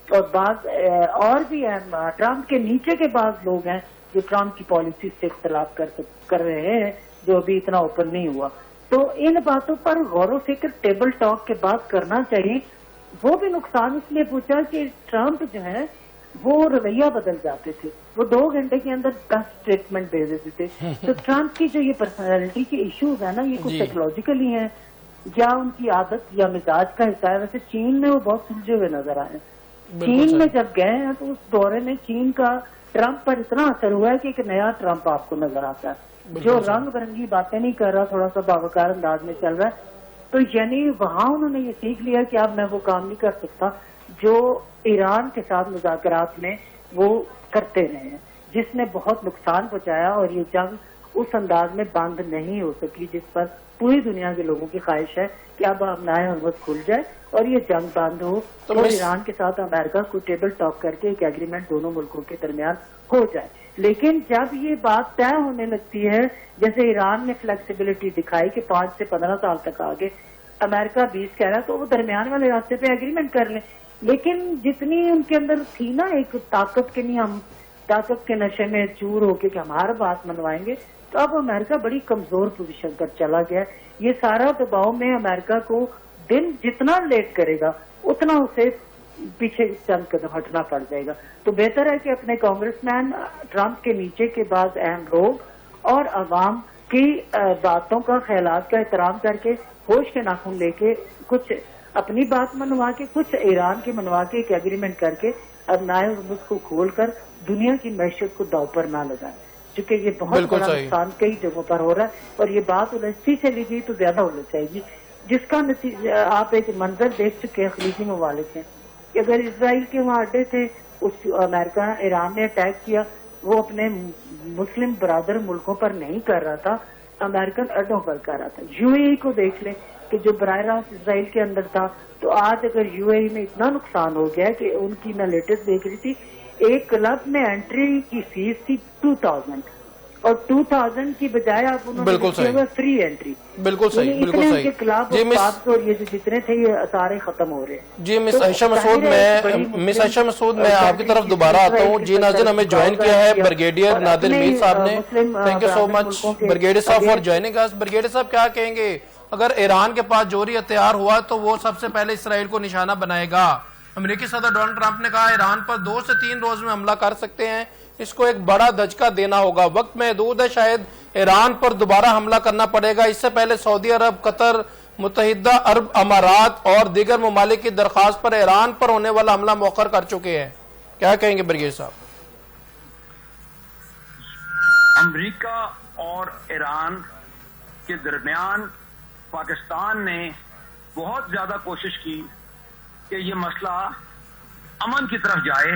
اور بعض اور بھی ٹرمپ کے نیچے کے بعض لوگ ہیں جو ٹرمپ کی پالیسی سے اختلاف کر رہے ہیں, جو ابھی اتنا اوپن نہیں ہوا. تو ان باتوں پر غور و فکر ٹیبل ٹاک کے بعد کرنا چاہیے. وہ بھی نقصان اس لیے پوچھا کہ ٹرمپ جو ہے وہ رویہ بدل جاتے تھے, وہ 2 گھنٹے کے اندر 10 اسٹیٹمنٹ دے دیتے تھے. تو ٹرمپ کی جو یہ پرسنالٹی کے ایشوز ہیں نا, یہ کچھ سائیکولوجیکلی ہیں یا ان کی عادت یا مزاج کا حصہ ہے. ویسے چین میں وہ بہت سلجھے ہوئے نظر آئے. چین میں جب گئے ہیں تو اس دورے میں چین کا ٹرمپ پر اتنا اثر ہوا ہے کہ ایک نیا ٹرمپ آپ کو نظر آتا ہے جو رنگ برنگی باتیں نہیں کر رہا, تھوڑا سا باوقار انداز میں چل رہا ہے. تو یعنی وہاں انہوں نے یہ سیکھ لیا کہ اب میں وہ کام نہیں کر سکتا جو ایران کے ساتھ مذاکرات میں وہ کرتے رہے ہیں. جس نے بہت نقصان پہنچایا، اور یہ جنگ اس انداز میں بند نہیں ہو سکی جس پر پوری دنیا کے لوگوں کی خواہش ہے کہ اب نئے حرمت کھل جائے اور یہ جنگ بند ہو اور ایران کے ساتھ امریکہ کو ٹیبل ٹاک کر کے ایک ایگریمنٹ دونوں ملکوں کے درمیان ہو جائے. لیکن جب یہ بات طے ہونے لگتی ہے، جیسے ایران نے فلیکسیبلٹی دکھائی کہ 5 سے 15 سال تک آگے، امریکہ 20 کہہ رہا تو وہ درمیان والے راستے پہ ایگریمنٹ کر لیں. لیکن جتنی ان کے اندر تھی نا ایک طاقت کے نہیں، ہم طاقت کے نشے میں چور ہو کے کہ ہمارا بات منوائیں گے، تو اب امریکہ بڑی کمزور پوزیشن پر چلا گیا. یہ سارا دباؤ میں امریکہ کو دن جتنا لیٹ کرے گا اتنا اسے پیچھے چند قدم ہٹنا پڑ جائے گا. تو بہتر ہے کہ اپنے کانگریس مین ٹرمپ کے نیچے کے بعد اہم لوگ اور عوام کی باتوں کا، خیالات کا احترام کر کے ہوش کے ناخن لے کے کچھ اپنی بات منوا کے، کچھ ایران کی منوا کے ایک ایگریمنٹ کر کے اب نئے حرمت کو کھول کر دنیا کی معیشت کو داؤ پر نہ لگائیں، چونکہ یہ بہت بڑا نقصان کئی جگہوں پر ہو رہا ہے. اور یہ بات الجھتی چلی گئی تو زیادہ الجھ جائے گی، جس کا نتیجہ آپ ایک منظر دیکھ چکے ہیں خلیجی ممالک سے کہ اگر اسرائیل کے وہاں اڈے تھے، اس امریکہ ایران نے اٹیک کیا، وہ اپنے مسلم برادر ملکوں پر نہیں کر رہا تھا، امریکن اڈوں پر کر رہا تھا. یو اے ای کو دیکھ لیں کہ جو براہ راست اسرائیل کے اندر تھا، تو آج اگر یو اے ای میں اتنا نقصان ہو گیا کہ ان کی میں لیٹسٹ دیکھ رہی تھی، ایک کلب میں انٹری کی فیس تھی 2000 اور 2000 کی بجائے آپ انہوں نے فری انٹری. بالکل صحیح، بالکل صحیح. کے خلاف اور یہ جو جتنے تھے یہ سارے ختم ہو رہے ہیں. جی مس عائشہ مسعود، میں آپ کی طرف دوبارہ آتا ہوں. جی ناظرین، ہمیں جوائن کیا ہے بریگیڈیئر نادر میر صاحب نے. Thank you so much brigadier صاحب فار جوائننگ اس. بریگیڈیئر صاحب کیا کہیں گے اگر ایران کے پاس جوہری ہتھیار ہوا تو وہ سب سے پہلے اسرائیل کو نشانہ بنائے گا؟ امریکی صدر ڈونلڈ ٹرمپ نے کہا ایران پر 2 سے 3 روز میں حملہ کر سکتے ہیں، اس کو ایک بڑا دھچکا دینا ہوگا. وقت محدود ہے، شاید ایران پر دوبارہ حملہ کرنا پڑے گا. اس سے پہلے سعودی عرب، قطر، متحدہ عرب امارات اور دیگر ممالک کی درخواست پر ایران پر ہونے والا حملہ مؤخر کر چکے ہیں. کیا کہیں گے بریگیڈیئر صاحب؟ امریکہ اور ایران کے درمیان پاکستان نے بہت زیادہ کوشش کی کہ یہ مسئلہ امن کی طرف جائے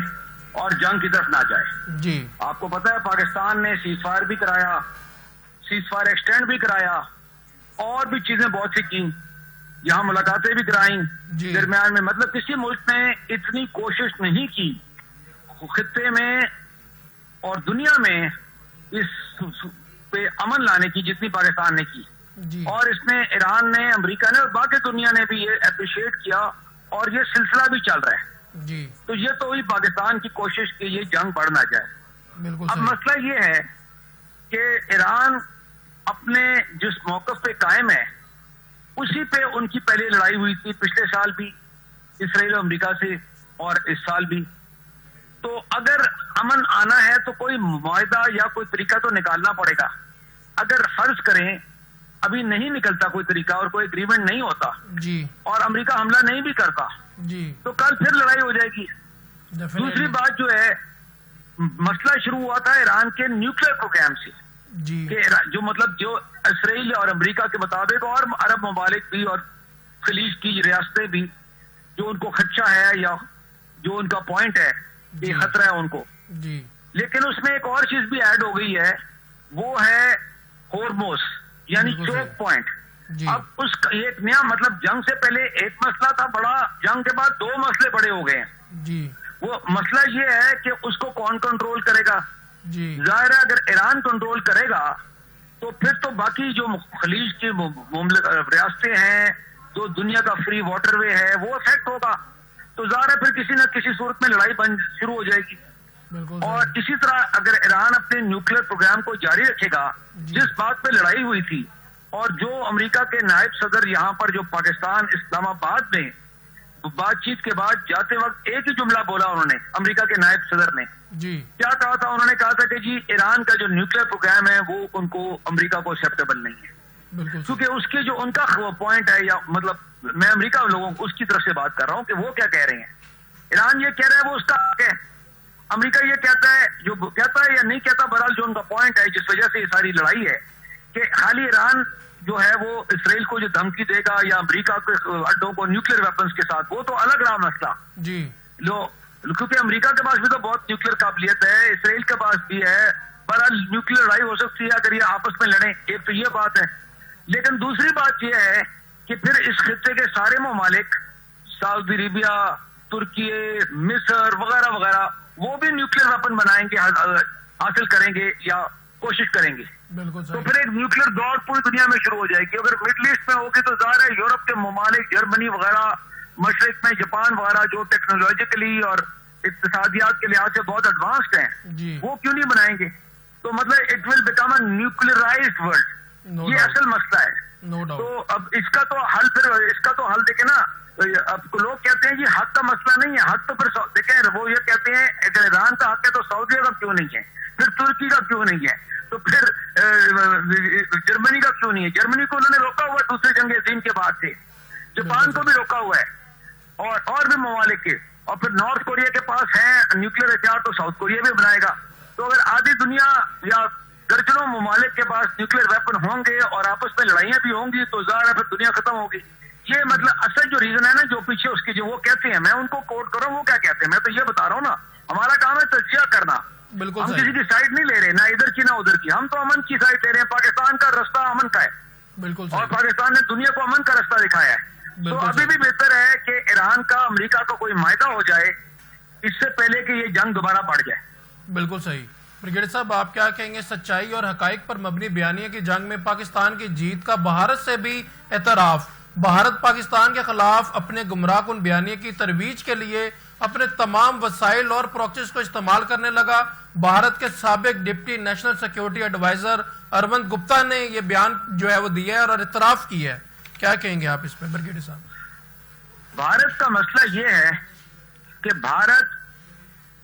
اور جنگ کی طرف نہ جائے. جی آپ کو پتہ ہے پاکستان نے سیز فائر بھی کرایا، سیز فائر ایکسٹینڈ بھی کرایا، اور بھی چیزیں بہت سی کی، یہاں ملاقاتیں بھی کرائیں درمیان میں. مطلب کسی ملک نے اتنی کوشش نہیں کی خطے میں اور دنیا میں اس پہ امن لانے کی جتنی پاکستان نے کی. اور اس میں ایران نے، امریکہ نے اور باقی دنیا نے بھی یہ اپریشیٹ کیا، اور یہ سلسلہ بھی چل رہا ہے. تو یہ تو ہوئی پاکستان کی کوشش کہ یہ جنگ بڑھ نہ جائے. اب مسئلہ یہ ہے کہ ایران اپنے جس موقف پہ قائم ہے اسی پہ ان کی پہلے لڑائی ہوئی تھی پچھلے سال بھی اسرائیل اور امریکہ سے، اور اس سال بھی. تو اگر امن آنا ہے تو کوئی معاہدہ یا کوئی طریقہ تو نکالنا پڑے گا. اگر فرض کریں ابھی نہیں نکلتا کوئی طریقہ اور کوئی اگریمنٹ نہیں ہوتا اور امریکہ حملہ نہیں بھی کرتا تو کل پھر لڑائی ہو جائے گی. دوسری بات جو ہے، مسئلہ شروع ہوا تھا ایران کے نیوکلیر پروگرام سے، کہ جو مطلب جو اسرائیل اور امریکہ کے مطابق اور عرب ممالک بھی اور خلیج کی ریاستیں بھی جو ان کو خدشہ ہے یا جو ان کا پوائنٹ ہے کہ خطرہ ہے ان کو. لیکن اس میں ایک اور چیز بھی ایڈ ہو گئی ہے، وہ ہے ہورموز یعنی چوک پوائنٹ. اب اس کا ایک نیا مطلب، جنگ سے پہلے ایک مسئلہ تھا بڑا، جنگ کے بعد 2 مسئلے بڑے ہو گئے ہیں. وہ مسئلہ یہ ہے کہ اس کو کون کنٹرول کرے گا. ظاہر ہے اگر ایران کنٹرول کرے گا تو پھر تو باقی جو خلیج کی ریاستیں ہیں، جو دنیا کا فری واٹر وے ہے، وہ افیکٹ ہوگا. تو ظاہر ہے پھر کسی نہ کسی صورت میں لڑائی شروع ہو جائے گی. اور اسی طرح اگر ایران اپنے نیوکلیر پروگرام کو جاری رکھے گا، جس بات پہ لڑائی ہوئی تھی، اور جو امریکہ کے نائب صدر یہاں پر جو پاکستان اسلام آباد میں بات چیت کے بعد جاتے وقت ایک ہی جملہ بولا انہوں نے، امریکہ کے نائب صدر نے کیا کہا تھا؟ انہوں نے کہا تھا کہ جی ایران کا جو نیوکلیر پروگرام ہے وہ ان کو، امریکہ کو ایکسیپٹیبل نہیں ہے. کیونکہ اس کے جو ان کا پوائنٹ ہے، یا مطلب میں امریکہ لوگوں کو اس کی طرف سے بات کر رہا ہوں کہ وہ کیا کہہ رہے ہیں. ایران یہ کہہ رہا ہے وہ اس کا حق ہے، امریکہ یہ کہتا ہے، جو کہتا ہے یا نہیں کہتا، بہرحال جو ان کا پوائنٹ ہے جس وجہ سے یہ ساری لڑائی ہے، کہ خالی ایران جو ہے وہ اسرائیل کو جو دھمکی دے گا یا امریکہ کے اڈوں کو نیوکلیر ویپنز کے ساتھ، وہ تو الگ رہا مسئلہ. کیونکہ امریکہ کے پاس بھی تو بہت نیوکلیر قابلیت ہے, اسرائیل کے پاس بھی ہے, بہرحال نیوکلیر لڑائی ہو سکتی ہے اگر یہ آپس میں لڑیں. ایک تو یہ بات ہے, لیکن دوسری بات یہ ہے کہ پھر اس خطے کے سارے ممالک, سعودی عربیہ, ترکی, مصر وغیرہ وغیرہ, وہ بھی نیوکلیر ویپن بنائیں گے, حاصل کریں گے یا کوشش کریں گے. تو پھر ایک نیوکلیر دوڑ پوری دنیا میں شروع ہو جائے گی. اگر مڈل ایسٹ میں ہوگی تو ظاہر ہے یورپ کے ممالک, جرمنی وغیرہ, مشرق میں جاپان وغیرہ جو ٹیکنالوجیکلی اور اقتصادیات کے لحاظ سے بہت ایڈوانسڈ ہیں, وہ کیوں نہیں بنائیں گے؟ تو مطلب it will become a nuclearized world. یہ اصل مسئلہ ہے. تو اب اس کا تو حل دیکھیں نا. اب لوگ کہتے ہیں جی حق کا مسئلہ نہیں ہے. حق تو پھر دیکھیں, وہ یہ کہتے ہیں اگر ایران کا حق ہے تو سعودیہ کا کیوں نہیں ہے, پھر ترکی کا کیوں نہیں ہے, تو پھر جرمنی کا کیوں نہیں ہے؟ جرمنی کو انہوں نے روکا ہوا ہے دوسری جنگ عظیم کے بعد سے, جاپان کو بھی روکا ہوا ہے, اور بھی ممالک کے. اور پھر نارتھ کوریا کے پاس ہیں نیوکلیر ہتھیار, تو ساؤتھ کوریا بھی بنائے گا. تو اگر آدھی دنیا یا درجنوں ممالک کے پاس نیوکلیر ویپن ہوں گے اور آپس میں لڑائیاں بھی ہوں گی تو ظاہر ہے پھر دنیا ختم ہوگی. یہ مطلب اصل جو ریزن ہے نا جو پیچھے اس کی جو وہ کہتے ہیں, میں ان کو کوٹ کروں وہ کیا کہتے ہیں, میں تو یہ بتا رہا ہوں نا, ہمارا کام ہے تجزیہ کرنا. ہم کسی کی سائڈ نہیں لے رہے, نہ ادھر کی نہ ادھر کی, ہم تو امن کی سائڈ لے رہے ہیں. پاکستان کا رستہ امن کا ہے, اور پاکستان نے دنیا کو امن کا رستہ دکھایا ہے. تو ابھی بھی بہتر ہے کہ ایران کا امریکہ کا کوئی معاہدہ ہو جائے اس سے پہلے کہ یہ جنگ دوبارہ بڑھ جائے. بالکل صحیح. بریگیڈیئر صاحب, آپ کیا کہیں گے؟ سچائی اور حقائق پر مبنی بیانیہ کی جنگ میں پاکستان کی جیت کا بھارت سے بھی اعتراف. بھارت پاکستان کے خلاف اپنے گمراہ کن بیانیے کی ترویج کے لیے اپنے تمام وسائل اور پروکسیز کو استعمال کرنے لگا. بھارت کے سابق deputy national security adviser Arvind Gupta نے یہ بیان جو ہے وہ دیا ہے اور اعتراف کیا ہے. کیا کہیں گے آپ اس پہ بریگیڈیئر صاحب؟ بھارت کا مسئلہ یہ ہے کہ بھارت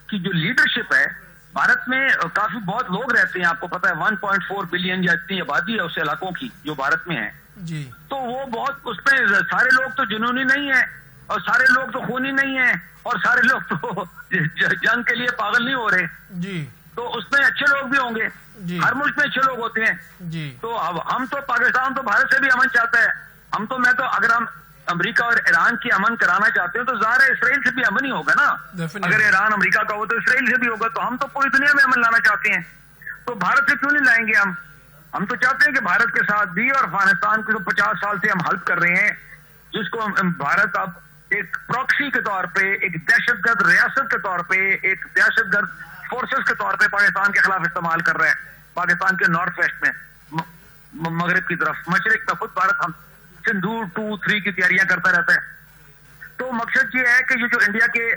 کی جو لیڈرشپ ہے, بھارت میں کافی بہت لوگ رہتے ہیں, آپ کو پتا ہے 1.4 بلین یا اتنی آبادی ہے اس علاقوں کی جو بھارت میں ہے جی. تو وہ بہت اس میں سارے لوگ تو جنونی نہیں ہیں, اور سارے لوگ تو خونی نہیں ہیں, اور سارے لوگ تو جنگ کے لیے پاگل نہیں ہو رہے جی. تو اس میں اچھے لوگ بھی ہوں گے جی. ہر ملک میں اچھے لوگ ہوتے ہیں جی. تو اب ہم تو پاکستان تو بھارت سے بھی امن چاہتا ہے. میں تو اگر ہم امریکہ اور ایران کی امن کرانا چاہتے ہیں تو ظاہر ہے اسرائیل سے بھی امن ہی ہوگا نا. اگر ایران امریکہ کا ہو تو اسرائیل سے بھی ہوگا. تو ہم تو پوری دنیا میں امن لانا چاہتے ہیں, تو بھارت سے کیوں نہیں لائیں گے ہم تو چاہتے ہیں کہ بھارت کے ساتھ بھی, اور افغانستان کو 50 سال سے ہم ہیلپ کر رہے ہیں, جس کو بھارت اب ایک پروکسی کے طور پہ, ایک دہشت گرد ریاست کے طور پہ, ایک دہشت گرد فورسز کے طور پہ پاکستان کے خلاف استعمال کر رہے ہیں. پاکستان کے نارتھ ویسٹ میں, مغرب کی طرف, مشرق میں خود بھارت ہم سندھور 2-3 کی تیاریاں کرتا رہتا ہے. تو مقصد یہ ہے کہ یہ جو انڈیا کے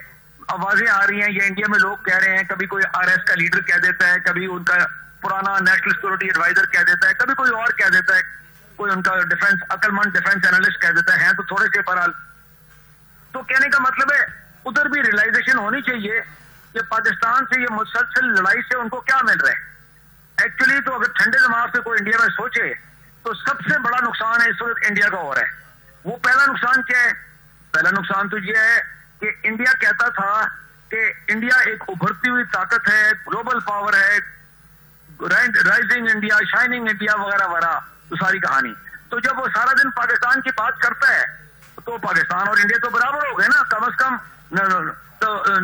آوازیں آ رہی ہیں, یا انڈیا میں لوگ کہہ رہے ہیں, کبھی کوئی RS کا لیڈر کہہ دیتا ہے, کبھی ان کا پرانا نیشنل سیکورٹی ایڈوائزر کہہ دیتا ہے, کبھی کوئی اور کہہ دیتا ہے, کوئی ان کا عقل مند ڈیفنس اینالسٹ کہہ دیتا ہے تو تھوڑے سے برحال. تو کہنے کا مطلب ہے ادھر بھی ریلائزیشن ہونی چاہیے کہ پاکستان سے یہ مسلسل لڑائی سے ان کو کیا مل رہا ہے. ایکچولی تو اگر ٹھنڈے دماغ سے کوئی انڈیا میں سوچے تو سب سے بڑا نقصان ہے اس وقت انڈیا کا ہو رہا ہے. وہ پہلا نقصان کیا ہے؟ پہلا نقصان تو یہ ہے کہ انڈیا کہتا تھا کہ انڈیا ایک ابھرتی ہوئی طاقت ہے, گلوبل پاور ہے, رائزنگ انڈیا, شائننگ انڈیا وغیرہ وغیرہ, تو ساری کہانی. تو جب وہ سارا دن پاکستان کی بات کرتا ہے تو پاکستان اور انڈیا تو برابر ہو گئے نا, کم از کم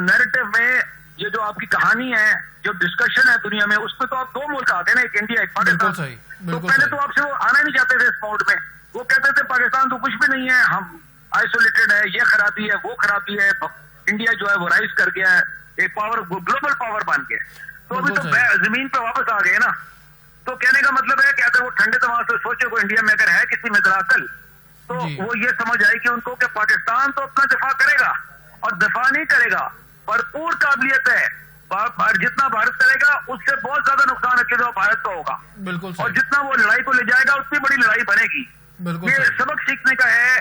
نیریٹو میں. یہ جو آپ کی کہانی ہے, جو ڈسکشن ہے دنیا میں, اس میں تو آپ دو ملک آتے ہیں نا, ایک انڈیا ایک پاکستان. تو پہلے تو آپ سے وہ آنا نہیں چاہتے تھے اس موڈ میں, وہ کہتے تھے پاکستان تو کچھ بھی نہیں ہے, ہم آئسولیٹڈ ہے, یہ خرابی ہے, وہ خرابی ہے, انڈیا جو ہے وہ رائز کر گیا ہے, ایک پاور گلوبل پاور بن گیا. تو ابھی تو زمین پہ واپس آ گئے نا. تو کہنے کا مطلب ہے کہ اگر وہ ٹھنڈے دماغ سے سوچے کو انڈیا میں اگر ہے کسی میں دراصل, تو وہ یہ سمجھ آئے کہ ان کو کہ پاکستان تو اپنا دفاع کرے گا, اور دفاع نہیں کرے گا, بھرپور قابلیت ہے, جتنا بھارت کرے گا اس سے بہت زیادہ نقصان ہے جو بھارت کا ہوگا. بالکل. اور جتنا وہ لڑائی کو لے جائے گا اتنی بڑی لڑائی بنے گی. یہ سبق سیکھنے کا ہے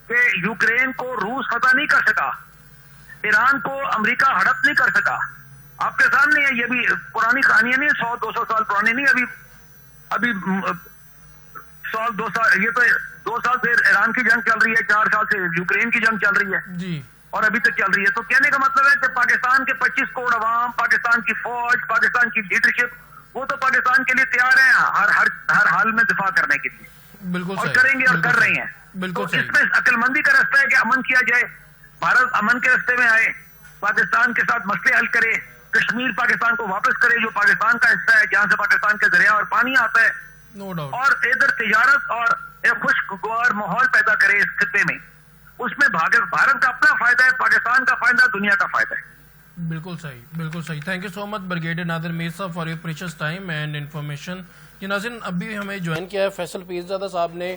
کہ یوکرین کو روس فتح نہیں کر سکا, ایران کو امریکہ ہڑپ نہیں کر سکا. آپ کے سامنے ہے, یہ بھی پرانی کہانیاں نہیں, 100-200 سال پرانی نہیں, ابھی 100-2 سال, یہ تو 2 سال سے ایران کی جنگ چل رہی ہے, 4 سال سے یوکرین کی جنگ چل رہی ہے جی, اور ابھی تک چل رہی ہے. تو کہنے کا مطلب ہے کہ پاکستان کے 25 کروڑ عوام, پاکستان کی فوج, پاکستان کی لیڈرشپ, وہ تو پاکستان کے لیے تیار ہیں ہر حال میں دفاع کرنے کے لیے. بالکل, اور کریں گے اور کر رہے ہیں. بالکل. اس میں عقل مندی کا راستہ ہے کہ امن کیا جائے, بھارت امن کے راستے میں آئے, پاکستان کے ساتھ مسئلے حل کرے, کشمیر پاکستان کو واپس کرے جو پاکستان کا حصہ ہے, جہاں سے پاکستان کے دریا اور پانی آتا ہے, نو ڈاؤٹ, اور ادھر تجارت اور ایک خوشگوار ماحول پیدا کرے اس خطے میں. اس میں بھارت کا اپنا فائدہ ہے, پاکستان کا فائدہ, دنیا کا فائدہ ہے. بالکل صحیح, بالکل صحیح. Thank you so much brigadier Nadir Mir صاحب for your precious time and information. جی ناظرین, ابھی ہمیں جوائن کیا ہے فیصل پیرزادہ صاحب نے,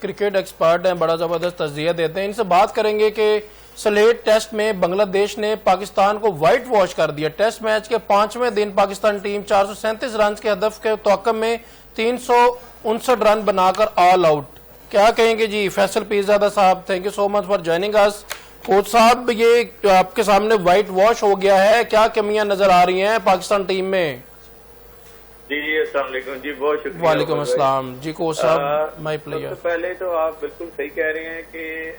کرکٹ ایکسپرٹ ہیں, بڑا زبردست تجزیہ دیتے ہیں. ان سے بات کریں گے کہ سلیٹ ٹیسٹ میں بنگلہ دیش نے پاکستان کو وائٹ واش کر دیا. ٹیسٹ میچ کے 5ویں دن پاکستان ٹیم 437 رنز کے ہدف کے توقع میں 359 رن بنا کر آل آؤٹ. کیا کہیں گے جی فیصل پیرزادہ صاحب؟ Thank you so much for joining us. Coach صاحب, یہ آپ کے سامنے وائٹ واش ہو گیا ہے, کیا کمیاں نظر آ رہی ہیں پاکستان ٹیم میں؟ جی السلام علیکم. جی بہت شکریہ. وعلیکم السلام. جی کوچ صاحب, مائی پلیئر. سب سے پہلے تو آپ بالکل صحیح کہہ رہے ہیں کہ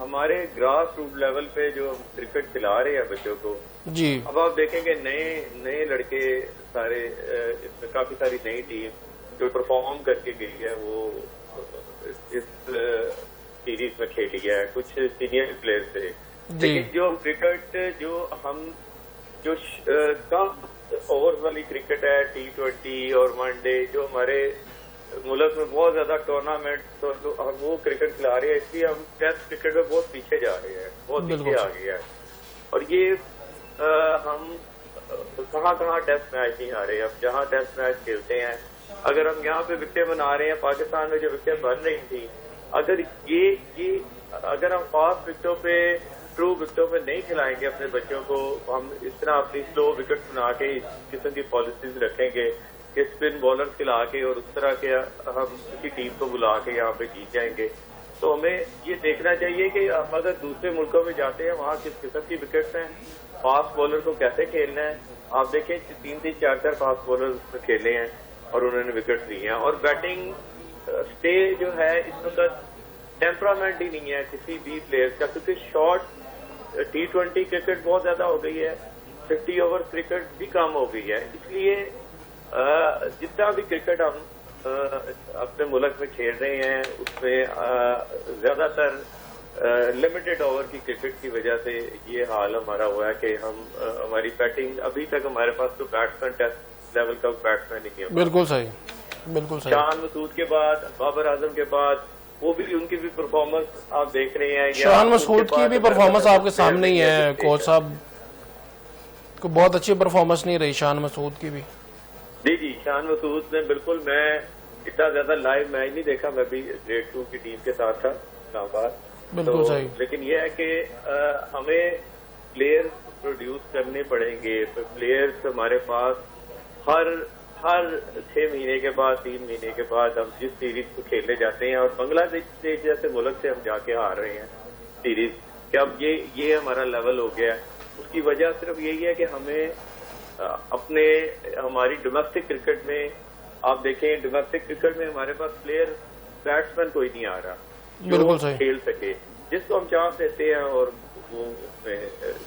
ہمارے گراس روٹ لیول پہ جو کرکٹ کھلا رہے ہیں بچوں کو, جی اب آپ دیکھیں کہ نئے لڑکے سارے, اس میں کافی ساری نئی ٹیم جو پرفارم کر کے گئی ہے وہ اس سیریز میں کھیلی ہے. کچھ سینئر پلیئر تھے, لیکن جو کرکٹ جو ہم جو کم اوور والی کرکٹ ہے, T20 اور ون ڈے, جو ہمارے ملک میں بہت زیادہ ٹورنامنٹ, تو ہم وہ کرکٹ کھلا رہے ہیں, اس لیے ہم ٹیسٹ کرکٹ میں بہت پیچھے جا رہے ہیں, بہت پیچھے آ گئے ہیں. اور یہ ہم کہاں ٹیسٹ میچ نہیں آ رہے. اب جہاں ٹیسٹ میچ کھیلتے ہیں, اگر ہم یہاں پہ وکٹیں بنا رہے ہیں, پاکستان میں جو وکٹیں بن رہی تھیں, اگر ہم فاسٹ وکٹوں پہ, ٹرو وکٹوں پہ نہیں کھلائیں گے اپنے بچوں کو, ہم اس طرح اپنی سلو وکٹ بنا کے اس قسم کی پالیسیز رکھیں گے کہ اسپن بالر کھلا کے اور اس طرح کے ہم کسی ٹیم کو بلا کے یہاں پہ جیت جائیں گے, تو ہمیں یہ دیکھنا چاہیے کہ ہم اگر دوسرے ملکوں میں جاتے ہیں وہاں کس قسم کی وکٹس ہیں, فاسٹ بالر کو کیسے کھیلنا ہے. آپ دیکھیں 3 4 فاسٹ بالر کھیلے ہیں اور انہوں نے وکٹ لی ہیں. اور بیٹنگ اسٹے جو ہے اس وقت ٹیمپرامنٹ ہی نہیں ہے کسی بھی پلیئر کا, کیونکہ شارٹ T20 کرکٹ بہت زیادہ ہو گئی ہے, 50 اوور کرکٹ بھی کم ہو گئی ہے. اس لیے جتنا بھی کرکٹ ہم اپنے ملک میں کھیل رہے ہیں اس میں زیادہ تر لمیٹڈ اوور کی کرکٹ کی وجہ سے یہ حال ہمارا ہوا ہے کہ ہماری بیٹنگ, ابھی تک ہمارے پاس تو بیٹسمین ٹیسٹ لیول کا بیٹسمین نہیں ہے. بالکل صحیح, بالکل صحیح. شان مسعود کے بعد, بابر اعظم کے بعد, وہ بھی ان کی بھی پرفارمنس آپ دیکھ رہے ہیں. شان مسعود کی بھی پرفارمنس آپ کے سامنے ہی ہے کوچ صاحب, کو بہت اچھی پرفارمنس نہیں رہی شان مسعود کی بھی. جی شان مسعود نے بالکل, میں اتنا زیادہ لائیو میچ نہیں دیکھا, میں بھی گریڈ 2 کی ٹیم کے ساتھ تھا اسلام آباد. بالکل صحیح. لیکن یہ ہے کہ ہمیں پلیئر پروڈیوس کرنے پڑیں گے. پلیئرس ہمارے پاس ہر 6 مہینے کے بعد, 3 مہینے کے بعد ہم جس سیریز کو کھیلنے جاتے ہیں, اور بنگلہ دیش جیسے ملک سے ہم جا کے ہار رہے ہیں سیریز, کہ اب یہ ہمارا لیول ہو گیا ہے. اس کی وجہ صرف یہی ہے کہ ہمیں ہماری ڈومیسٹک کرکٹ میں, آپ دیکھیں ڈومیسٹک کرکٹ میں ہمارے پاس پلیئر, بیٹسمین کوئی نہیں آ رہا جو کھیل سکے, جس کو ہم چانس دیتے ہیں اور وہ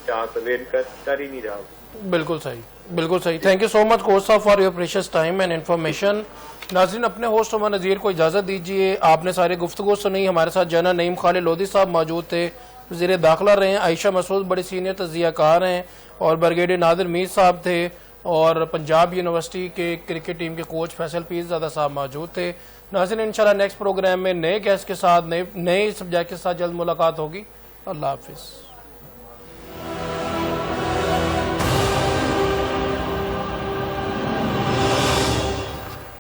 چانس اویل کر ہی نہیں رہا. بالکل صحیح, بالکل صحیح. Thank you so much coach صاحب for your precious time and information. ناظرین, اپنے ہوسٹ عمر نذیر کو اجازت دیجیے. آپ نے ساری گفتگو سنی. ہمارے ساتھ جنرل نعیم خالد لودھی صاحب موجود تھے, وزیر داخلہ رہے ہیں. عائشہ مسعود بڑی سینئر تجزیہ کار ہیں, اور بریگیڈیئر نادر میر صاحب تھے, اور پنجاب یونیورسٹی کے کرکٹ ٹیم کے کوچ فیصل پیرزادہ صاحب موجود تھے. ناظرین, انشاءاللہ نیکسٹ پروگرام میں نئے گیسٹ کے ساتھ, نئے سبجیکٹ کے ساتھ جلد ملاقات ہوگی. اللہ حافظ.